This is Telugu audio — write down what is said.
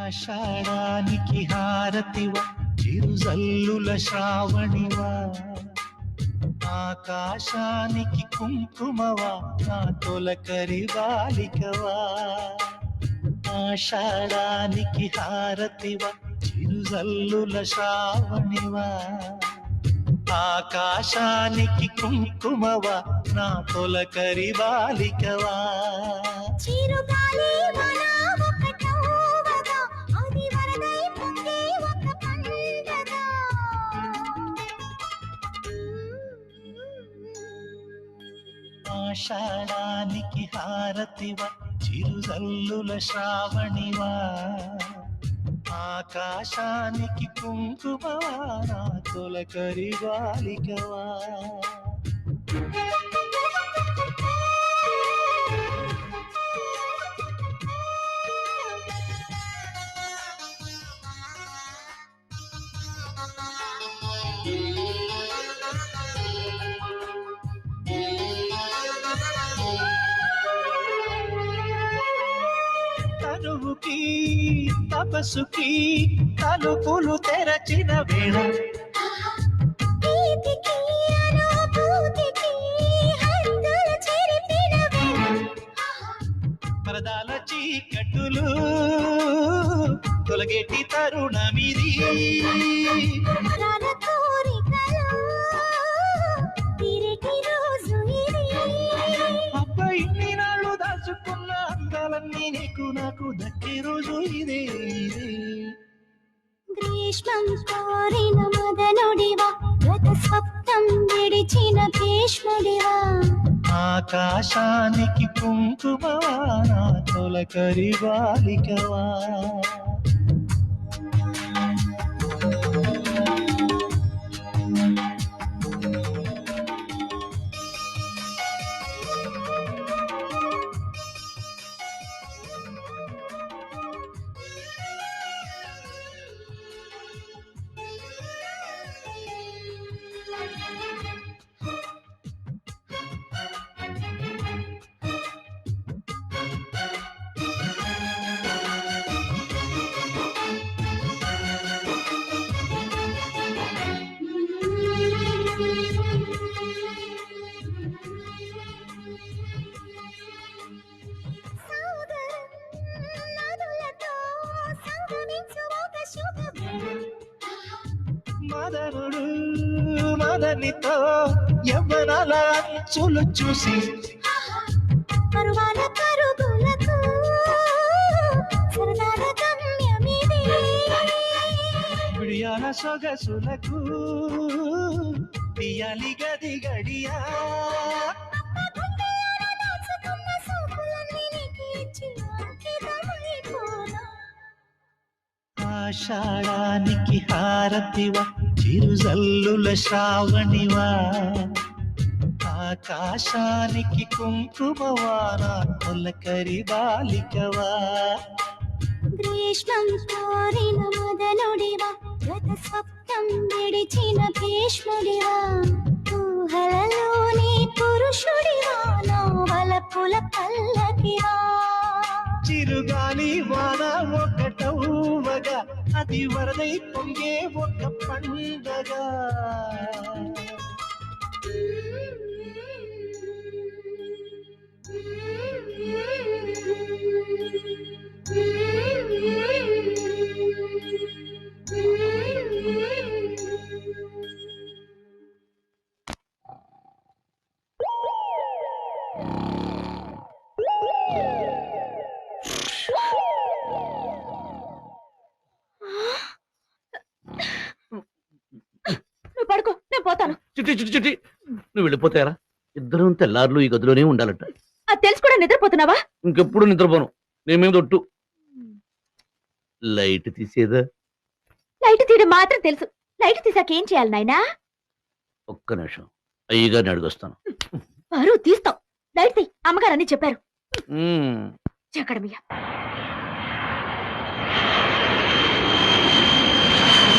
ఆషాఢానికి హారతివ చిరుజల్లుల శ్రావణివా ఆకాశానికి కుంకుమవా నా తొలకరి బాలికవా ఆషాఢానికి హారతివ చిరుజల్లుల శ్రావణివా ఆకాశానికి కుంకుమవా నా తొలకరి బాలికవా చిరుగాలి ఆషాఢానికి హారతివ చిరుజల్లుల శ్రావణివా ఆకాశానికి కుంకుమవా నా తొలకరి బాలికవా తనువుకి తపస్సుకి తలుపులు తెరచిన వేళ పరదాల చీకట్టులు తొలగేటి తరుణమిది అబ్బాయి ఇన్ని నాళ్ళు దాచుకున్న అందాలన్నీ నీకు నాకు దక్కే రోజు ఇదే గ్రీష్మం కోరిన మదనుడివా గత స్వప్నం విడిచిన భీష్ముడివా ఆకాశానికి కుంకుమవా నా తొలకరి బాలికవా మదనుడు మదనితో యవ్వనాల అంచులు చూసి పరువాల పరుగులకు సరదాల గమ్యమిది విడియాల సొగసులకు తీయాలి గది గడియా ఆషాఢానికి హారతివ చిరుజల్లుల శ్రావణివా ఆకాశానికి కుంకుమవా నా తొలకరి బాలికవా గ్రీష్మం కోరిన మదనుడివా గత స్వప్నం విడిచిన భీష్ముడివా ఊహలలోని పురుషుడివా నవలపుల పల్లకివా చిరుగాలి వాన ఒకటవ్వగా అది వరదై పొంగే ఒక పండగ నువ్వు పడుకో నేను పోతాను. చిట్టి చిట్టి చిట్టి నువ్వు వెళ్ళిపోతారా? ఇద్దరం తెల్లారులు ఈ గదిలోనే ఉండాలట. అది తెలుసు కూడా నిద్రపోతున్నావా? ఇంకెప్పుడు నిద్రపోను. నీ మీద ఒట్టు. లైట్ తీసేదా? లైట్ తీయడం మాత్రం తెలుసు. లైట్ తీసాక ఏం చేయాలి నాయనా? ఒక్క నిమిషం అయ్యగారిని అడిగొస్తాను. పరువు తీస్తావు. లైట్ తీ, అమ్మగారు అని చెప్పారు. మ్మ్. చక్కడమియ్య